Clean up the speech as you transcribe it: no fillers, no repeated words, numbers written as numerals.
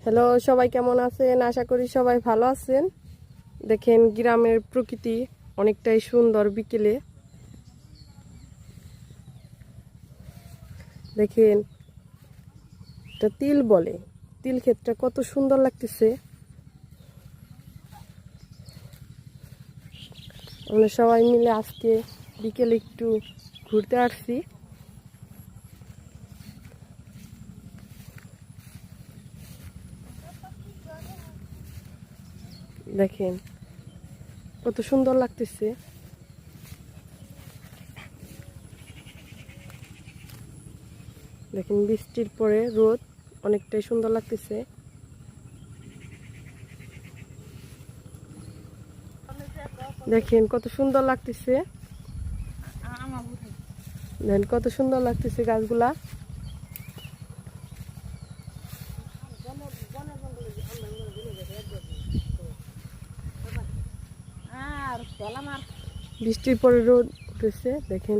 Hello, সবাই কেমন আছেন? আশা করি সবাই ভালো আছেন। দেখেন গ্রামের প্রকৃতি অনেকটাই সুন্দর। বিকেলে দেখেন এটা তিল বলে, তিল ক্ষেতটা কত সুন্দর লাগতেছে। আমরা সবাই মিলে আজকে বিকেলে একটু ঘুরতে আসছি। দেখেন কত সুন্দর লাগতেছে। দেখেন বৃষ্টির পরে রোদ, অনেকটাই সুন্দর লাগতেছে। দেখেন কত সুন্দর লাগতেছে, দেখেন কত সুন্দর লাগতেছে গাছগুলা। বৃষ্টির পরে রোদ উঠেছে, দেখেন